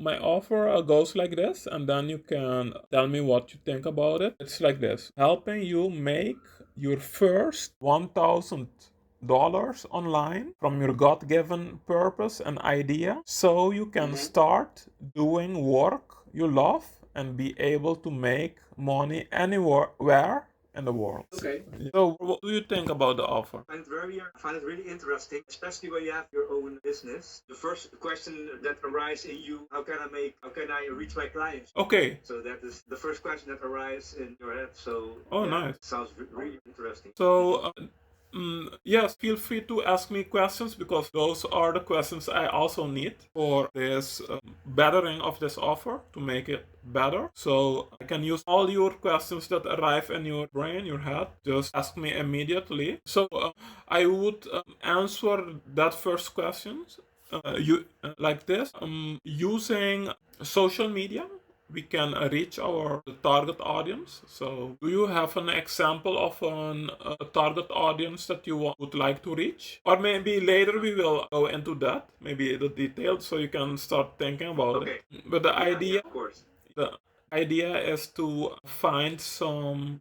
my offer goes like this, and then you can tell me what you think about it. It's like this: helping you make your first $1,000 online from your God-given purpose and idea, so you can start doing work you love and be able to make money anywhere in the world. Okay. So, what do you think about the offer? I find it really interesting, especially when you have your own business. The first question that arises in you: how can I reach my clients? Okay. So that is the first question that arises in your head. So Oh, nice. sounds really interesting. So, yes, feel free to ask me questions because those are the questions I also need for this bettering of this offer to make it better. So I can use all your questions that arrive in your brain, your head. Just ask me immediately. So I would answer that first question like this. Using social media, we can reach our target audience. So, do you have an example of a target audience that you would like to reach? Or maybe later we will go into that, maybe the details, so you can start thinking about it. But the idea, Of course. the idea is to find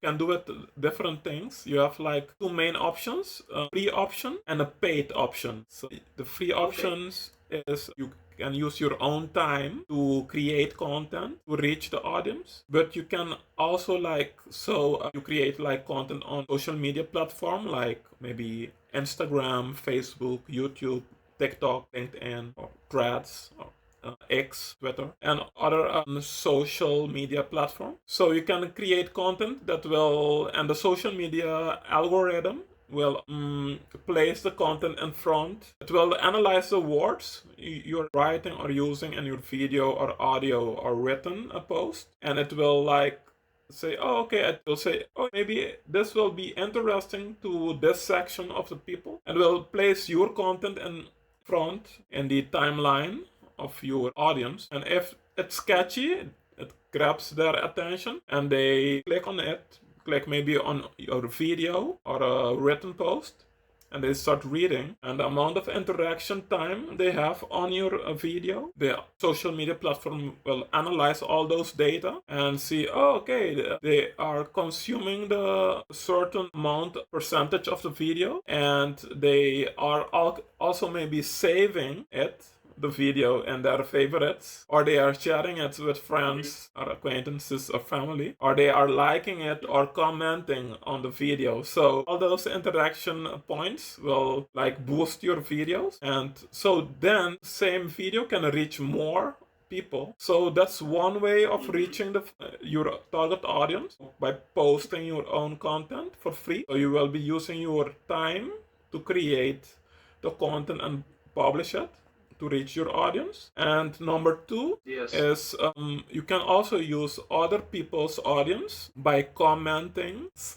can do it different things. You have like two main options: a free option and a paid option. So the free options is you can use your own time to create content to reach the audience, but you can also you create like content on social media platform like maybe Instagram, Facebook, YouTube, TikTok, LinkedIn, or Threads, or X, Twitter, and other social media platforms. So you can create content and the social media algorithm will place the content in front. It will analyze the words you're writing or using in your video or audio or written a post, and it will say, oh, okay, it will say, oh, maybe this will be interesting to this section of the people, and will place your content in front in the timeline of your audience. And if it's catchy, it grabs their attention and they click on it, click maybe on your video or a written post, and they start reading. And the amount of interaction time they have on your video, the social media platform will analyze all those data and see, oh, okay, they are consuming the certain amount percentage of the video, and they are also maybe saving the video in their favorites, or they are sharing it with friends or acquaintances or family, or they are liking it or commenting on the video. So all those interaction points will like boost your videos, and so then same video can reach more people. So that's one way of reaching your target audience, by posting your own content for free. So you will be using your time to create the content and publish it to reach your audience. And number two is you can also use other people's audience by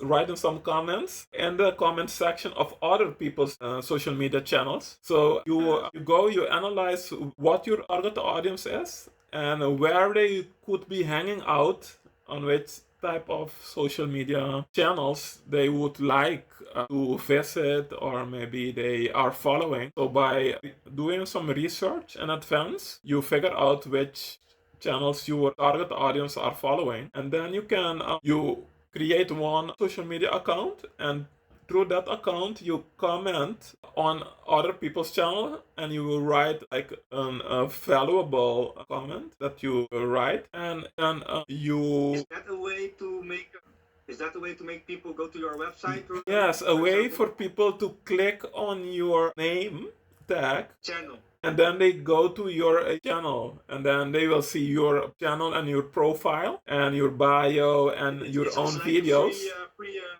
writing some comments in the comment section of other people's social media channels. So you analyze what your target audience is and where they could be hanging out, on which type of social media channels they would like to visit, or maybe they are following. So by doing some research in advance, you figure out which channels your target audience are following, and then you create one social media account, and through that account you comment on other people's channel, and you will write like a valuable comment that you write, and then you Is that a way to make people go to your website? yes, a way for people to click on your name tag channel, and then they go to your channel, and then they will see your channel and your profile and your bio and your own like videos.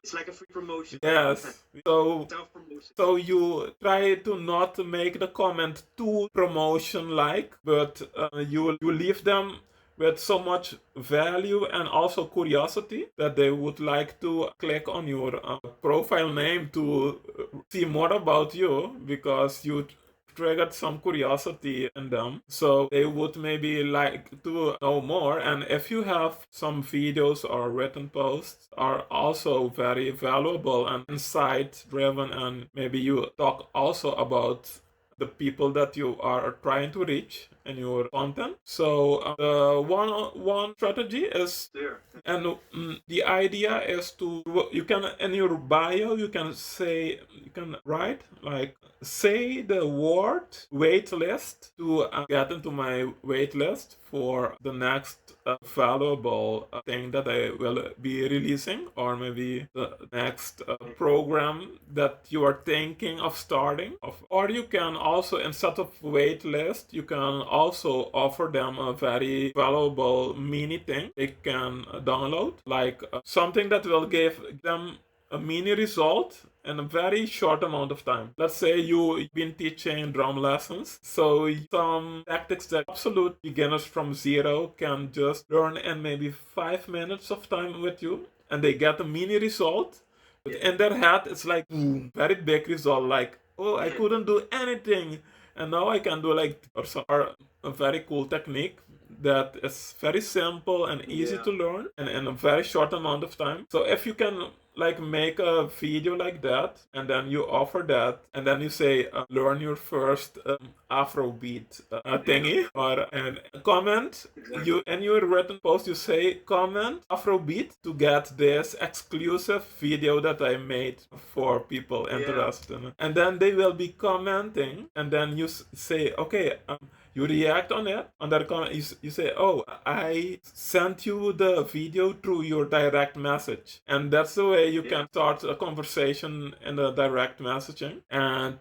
It's like a free promotion. Yes. So Self-promotion. so you try to not make the comment too promotion like, but you leave them with so much value and also curiosity that they would like to click on your profile name to see more about you, because you triggered some curiosity in them. So they would maybe like to know more. And if you have some videos or written posts are also very valuable and insight driven, and maybe you talk also about the people that you are trying to reach, in your content. So the one strategy is There. and the idea is to you can in your bio you can write like say the word wait list to get into my wait list for the next valuable thing that I will be releasing, or maybe the next program that you are thinking of starting. Or you can also, instead of wait list, you can also offer them a very valuable mini thing they can download, like something that will give them a mini result in a very short amount of time. Let's say you've been teaching drum lessons, so some tactics that absolute beginners from zero can just learn in maybe 5 minutes of time with you, and they get a mini result. But in their head, it's like boom, very big result. Like, oh, I couldn't do anything, and now I can do like or a very cool technique that is very simple and easy to learn and in a very short amount of time. So if you can like make a video like that and then you offer that and then you say learn your first Afrobeat thingy, or and comment you in your written post you say comment Afrobeat to get this exclusive video that I made for people interested in it. And then they will be commenting and then you say okay, you react on it, on that comment. You say, oh, I sent you the video through your direct message. And that's the way you can start a conversation in the direct messaging. And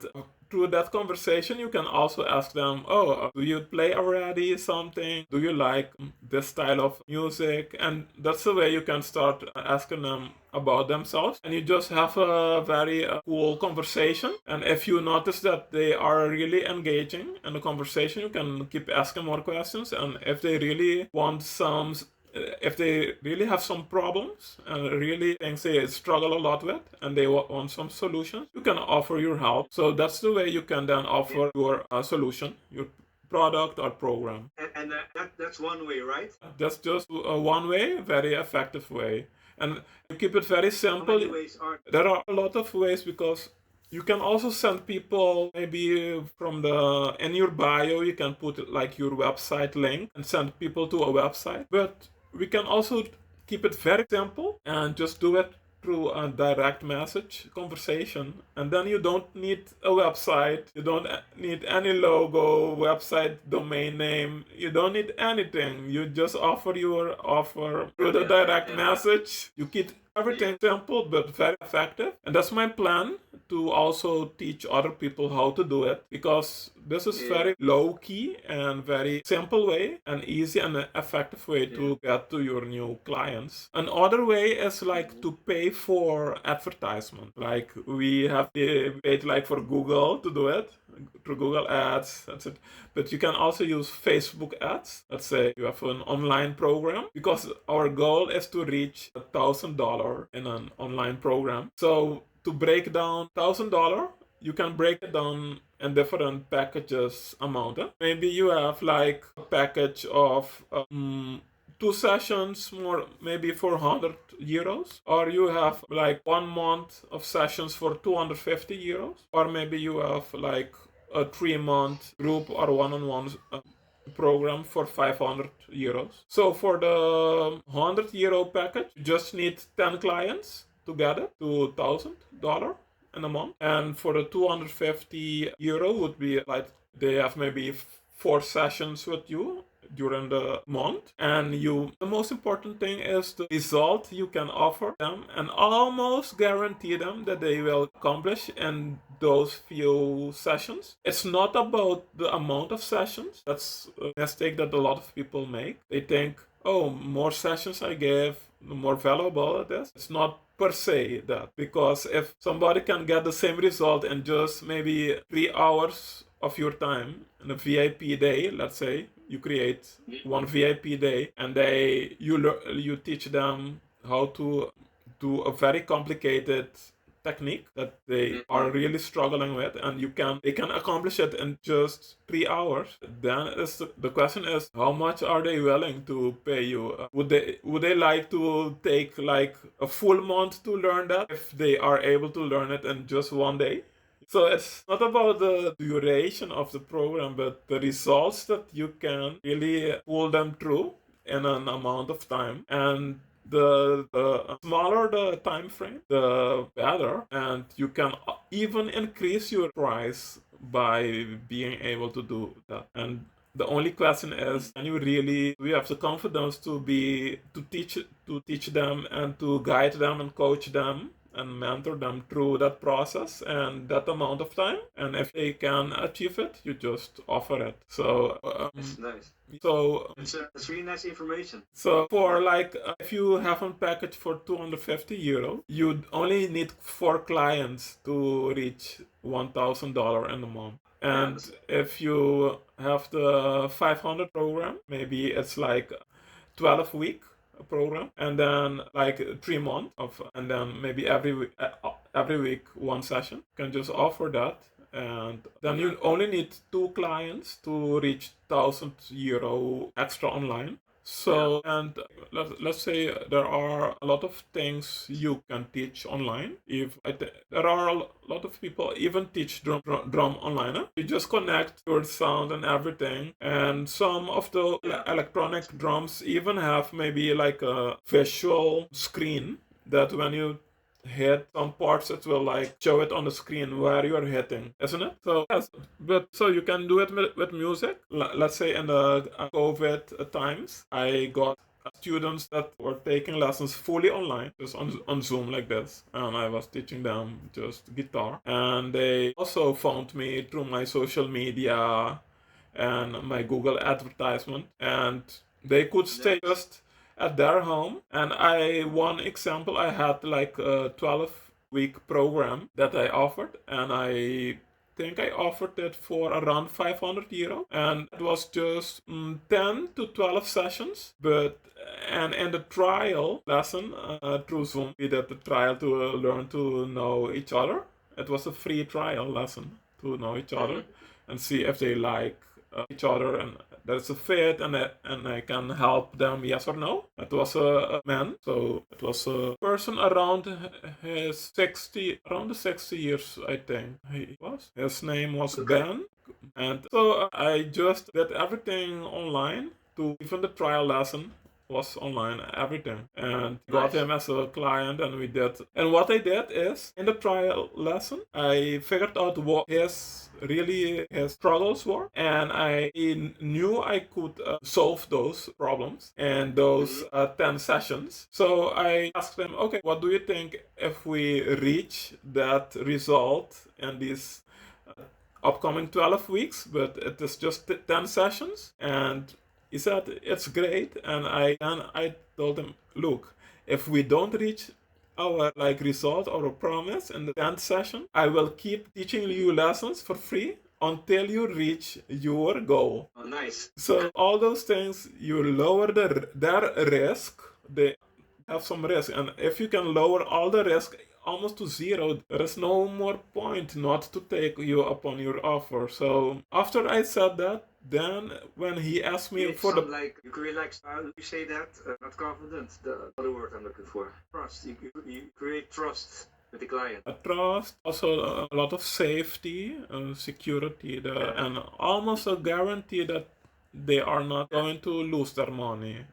through that conversation, you can also ask them, oh, do you play already something? Do you like this style of music? And that's the way you can start asking them about themselves, and you just have a very cool conversation. And if you notice that they are really engaging in the conversation, you can keep asking more questions. And if they really want some if they really have some problems and really things they struggle a lot with and they want some solutions, you can offer your help. So that's the way you can then offer your solution, your product or program. And that's one way, right? That's just one way, very effective way. And you keep it very simple. How many ways are there? Are a lot of ways, because you can also send people maybe from the in your bio you can put like your website link and send people to a website. But we can also keep it very simple and just do it through a direct message conversation, and then you don't need a website, you don't need any logo, website, domain name, you don't need anything. You just offer your offer through the direct message. You keep everything simple but very effective, and that's my plan, to also teach other people how to do it, because this is very low key and very simple way and easy and effective way to get to your new clients. Another way is like to pay for advertisement. Like we have paid like for Google to do it through Google ads, that's it. But you can also use Facebook ads. Let's say you have an online program, because our goal is to reach $1,000 in an online program. So to break down $1,000, you can break it down in different packages amount. Maybe you have like a package of 2 sessions, more maybe for €100, or you have like 1 month of sessions for €250, or maybe you have like a 3 month group or one-on-one program for €500. So for the €100 package, you just need 10 clients to get it to $1,000 in a month. And for the €250 would be like they have maybe 4 sessions with you during the month, and the most important thing is the result you can offer them and almost guarantee them that they will accomplish in those few sessions. It's not about the amount of sessions. That's a mistake that a lot of people make. They think, oh, more sessions I give, the more valuable it is. It's not per se that, because if somebody can get the same result in just maybe 3 hours of your time in a VIP day, let's say you create one VIP day and you teach them how to do a very complicated technique that they are really struggling with, and they can accomplish it in just 3 hours. Then the question is, how much are they willing to pay you? Would they like to take like a full month to learn that if they are able to learn it in just one day? So it's not about the duration of the program, but the results that you can really pull them through in an amount of time. And the smaller the time frame, the better. And you can even increase your price by being able to do that. And the only question is, can you really, we have the confidence to teach them and to guide them and coach them and mentor them through that process and that amount of time. And if they can achieve it, you just offer it. So That's nice. so It's really nice information. so for like if you have a package for €250, you only need 4 clients to reach $1,000 in a month. And if you have the 500 program, maybe it's like 12 week program, and then like 3 months of, and then maybe every week one session. You can just offer that, and then you only need 2 clients to reach €1,000 extra online. So, and let's say there are a lot of things you can teach online. There are a lot of people even teach drum online. You just connect your sound and everything. And some of the electronic drums even have maybe like a visual screen that when you hit some parts, it will like show it on the screen where you are hitting, isn't it? So yes, but so you can do it with music. Let's say in the COVID times, I got students that were taking lessons fully online, just on Zoom like this, and I was teaching them just guitar. And they also found me through my social media and my Google advertisement, and they could stay just at their home. And one example, I had like a 12-week program that I offered, and I think I offered it for around €500, and it was just 10 to 12 sessions. But and in the trial lesson through Zoom, we did the trial to learn to know each other. It was a free trial lesson to know each other and see if they like each other and there's a fit, and I can help them, yes or no. It was a man, so it was a person around around the 60 years, I think he was. His name was Ben, and so I just did everything online, to even the trial lesson was online, everything, and got him as a client, and we did. And what I did is, in the trial lesson, I figured out what his struggles were, and I knew I could solve those problems in those 10 sessions. So I asked him, okay, what do you think if we reach that result in these upcoming 12 weeks, but it is just 10 sessions? And he said, it's great. And I told him, look, if we don't reach our like result or a promise in the 10th session, I will keep teaching you lessons for free until you reach your goal. Oh, nice. So all those things, you lower their risk. They have some risk, and if you can lower all the risk almost to zero, there is no more point not to take you upon your offer. So after I said that, then when he asked me for the like, you create like, how do you say that? Not confident, the other word I'm looking for. Trust. You create trust with the client. A trust, also a lot of safety and security, and almost a guarantee that they are not going to lose their money.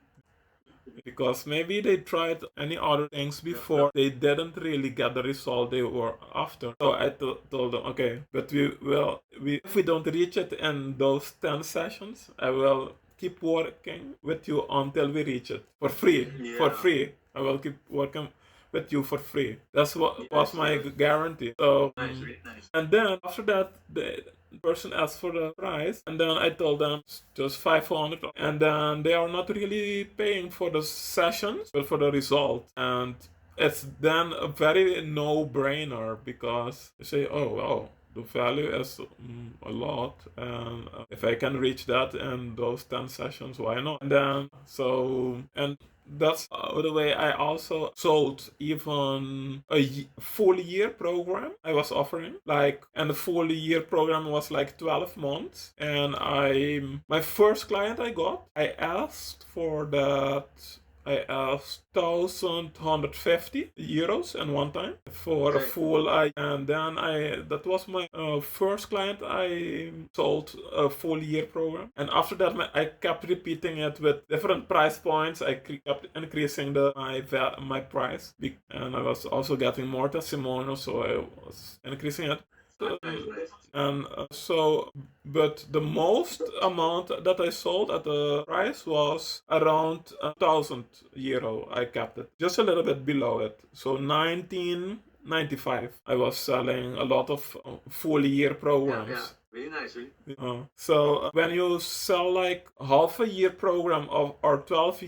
Because maybe they tried any other things before, they didn't really get the result they were after. So I told them, okay, but if we don't reach it in those 10 sessions, I will keep working with you until we reach it for free. Yeah. For free, I will keep working with you for free. That's what was my guarantee. So nice, really nice. And then after that, the person asked for the price, and then I told them just 500, and then they are not really paying for the sessions but for the result. And it's then a very no-brainer, because you say, oh wow, the value is a lot, and if I can reach that in those 10 sessions, why not? And then and that's the way I also sold even a full year program I was offering. And the full year program was like 12 months. And my first client I got, I asked for that I asked 1,150 euros in one time for a Okay. full. And then that was my first client. I sold a full year program, and after that I kept repeating it with different price points. I kept increasing my price, and I was also getting more testimonials, so I was increasing it. Nice. And but the most amount that I sold at the price was around 1,000 euro. I kept it just a little bit below it, so 1995. I was selling a lot of full year programs. Yeah. Really nice, really. So when you sell like half a year program or 12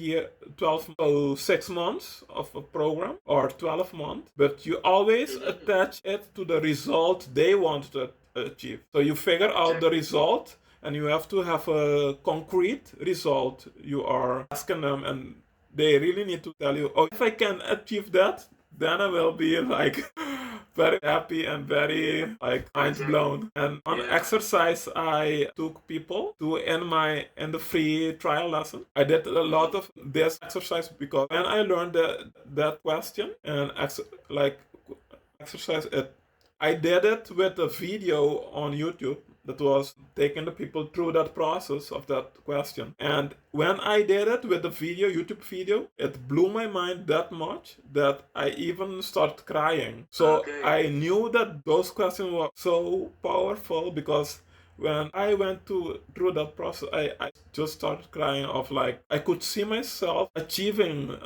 to 6 months of a program or 12 months, but you always attach it to the result they want to achieve. So you figure out the result, and you have to have a concrete result you are asking them, and they really need to tell you, oh, if I can achieve that, then I will be like very happy and very like mind blown. And on exercise, I took people to in the free trial lesson. I did a lot of this exercise because when I learned that question and exercise it, I did it with a video on YouTube that was taking the people through that process of that question. And when I did it with the video, YouTube video, it blew my mind that much that I even started crying. So I knew that those questions were so powerful because when I went through that process, I just started crying of like I could see myself achieving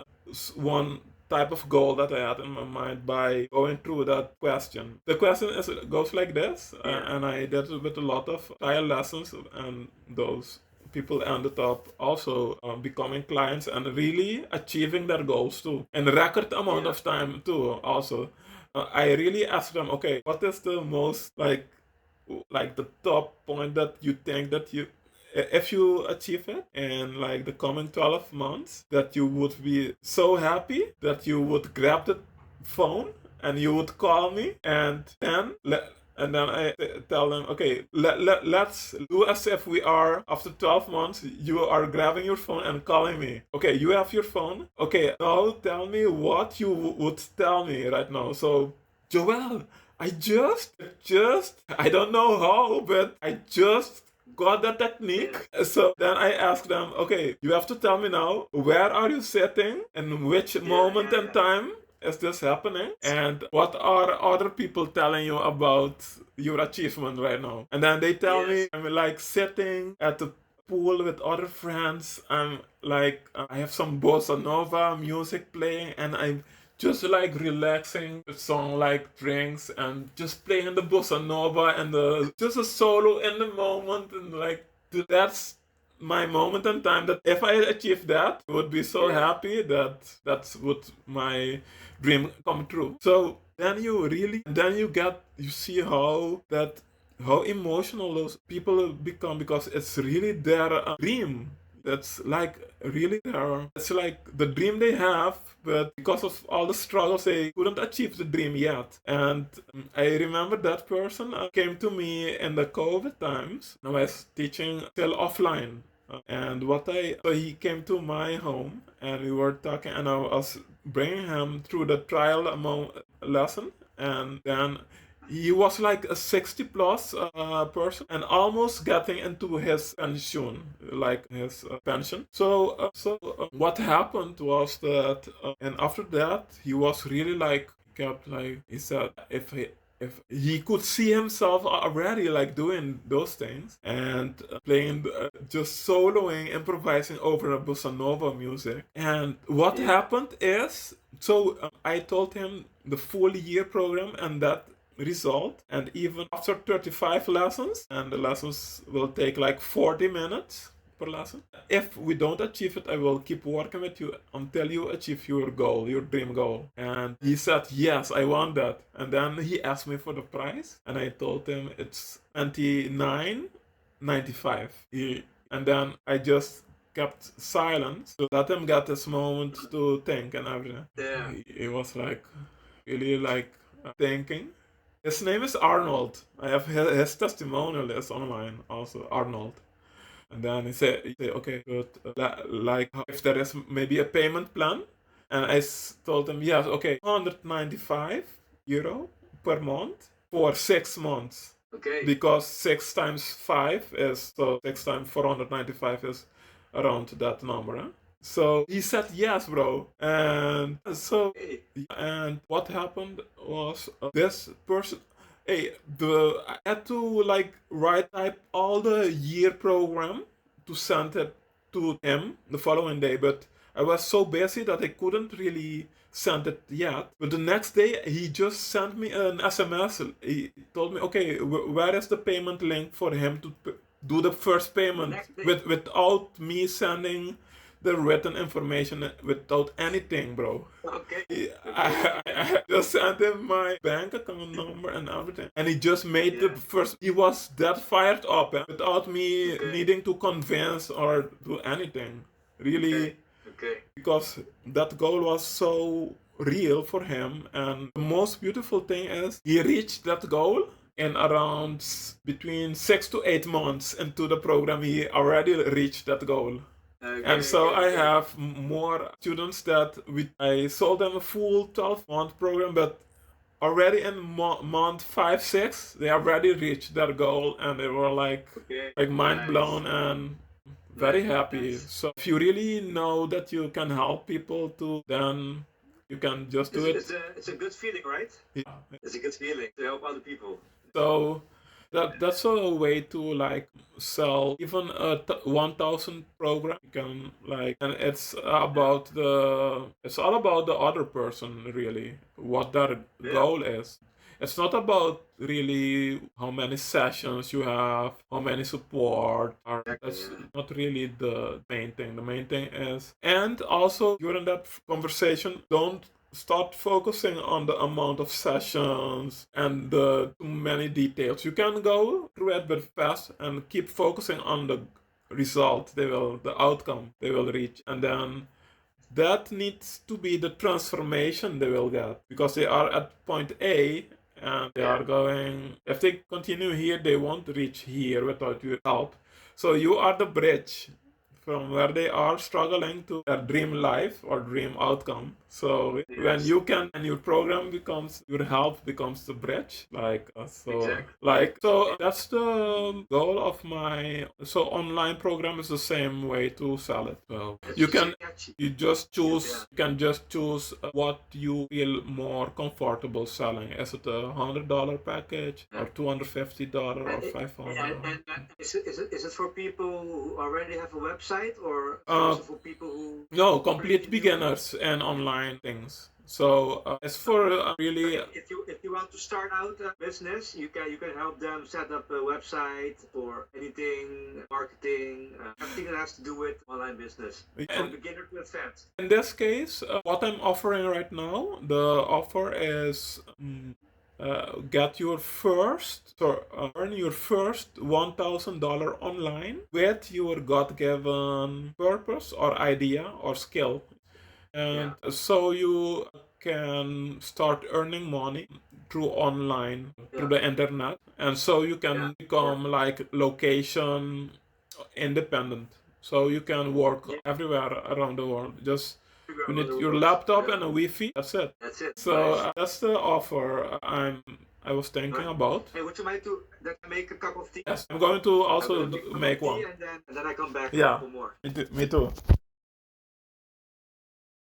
one type of goal that I had in my mind by going through that question. The question goes like this, and I did it with a lot of trial lessons, and those people ended up also becoming clients and really achieving their goals too in a record amount of time too. Also, I really asked them, okay, what is the most like the top point that you think that you if you achieve it in like the coming 12 months, that you would be so happy that you would grab the phone and you would call me, and then I tell them, okay, let's do as if we are after 12 months, you are grabbing your phone and calling me. Okay, you have your phone. Okay, now tell me what you would tell me right now. So, Joel, I I don't know how, but I just got the technique. So then I asked them, okay, you have to tell me now, where are you sitting and which moment in time is this happening? And what are other people telling you about your achievement right now? And then they tell me I'm like sitting at the pool with other friends. I'm like, I have some bossa nova music playing, and I'm just like relaxing the song like drinks and just playing the bossa nova and just a solo in the moment, and like that's my moment in time that if I achieve that, I would be so happy that that's what my dream come true. So then you see how emotional those people become because it's really their dream. That's like really their, it's like the dream they have, but because of all the struggles they couldn't achieve the dream yet. And I remember that person came to me in the COVID times. I was teaching still offline. And so he came to my home and we were talking, and I was bringing him through the trial lesson, and then he was like a 60 plus person and almost getting into his pension, like his pension. So what happened was that, and after that, he was really like, kept like, he said, if he could see himself already like doing those things and playing just soloing, improvising over a bossa nova music. And what happened is, I told him the full year program and that result, and even after 35 lessons, and the lessons will take like 40 minutes per lesson, if we don't achieve it, I will keep working with you until you achieve your goal, your dream goal. And he said, yes, I want that. And then he asked me for the price, and I told him it's 29.95. And then I just kept silence to let him get this moment to think and everything. He was like really like thinking. His name is Arnold. I have his testimonial is online also, Arnold. And then he say okay, good. Like if there is maybe a payment plan, and told him yes, okay, €195 per month for 6 months. Okay. Because 6 times 5 is, so 6 times 495 is around that number. Huh? So he said yes, bro. And so, and what happened was this person, I had to like write type all the year program to send it to him the following day, but I was so busy that I couldn't really send it yet. But the next day, he just sent me an SMS. He told me, okay, where is the payment link for him to do the first payment without me sending the written information, without anything, bro. Okay. I just sent him my bank account number and everything. And he just made the first, he was that fired up without me needing to convince or do anything. Really, because that goal was so real for him. And the most beautiful thing is he reached that goal in around between 6 to 8 months into the program. He already reached that goal. And so I have more students that I sold them a full 12-month program, but already in month 5, 6, they already reached their goal, and they were like mind blown and very happy. So if you really know that you can help people too, then you can just do it. It's a good feeling, right? Yeah. It's a good feeling to help other people. So that's a way to like sell even a 1,000 program. You can like, and it's all about the other person really, what their goal is. It's not about really how many sessions you have, how many support. That's not really the main thing. The main thing is, and also during that conversation, don't start focusing on the amount of sessions and the too many details. You can go through it but fast and keep focusing on the result the outcome they will reach. And then that needs to be the transformation they will get, because they are at point A and they are going, if they continue here, they won't reach here without your help. So you are the bridge from where they are struggling to their dream life or dream outcome. So when you can, and your program becomes, your help becomes the bridge. So that's the goal of my online program. Is the same way to sell it. So you can just choose what you feel more comfortable selling. Is it $100 package or $250 or $500? Is it for people who already have a website, or also for people who complete beginners and online things. So it's for really. If you want to start out a business, you can help them set up a website or anything, marketing, everything that has to do with online business. From beginner to advanced. In this case, what I'm offering right now, the offer is. Earn your first $1,000 online with your God-given purpose or idea or skill. And so you can start earning money through online, through the internet. And so you can become like location independent. So you can work everywhere around the world. Just you need your laptop and a Wi-Fi. That's it. So that's the offer I was thinking about. Hey, would you mind to make a cup of tea? Yes, I'm going to also make one. And then I come back for more. Me too.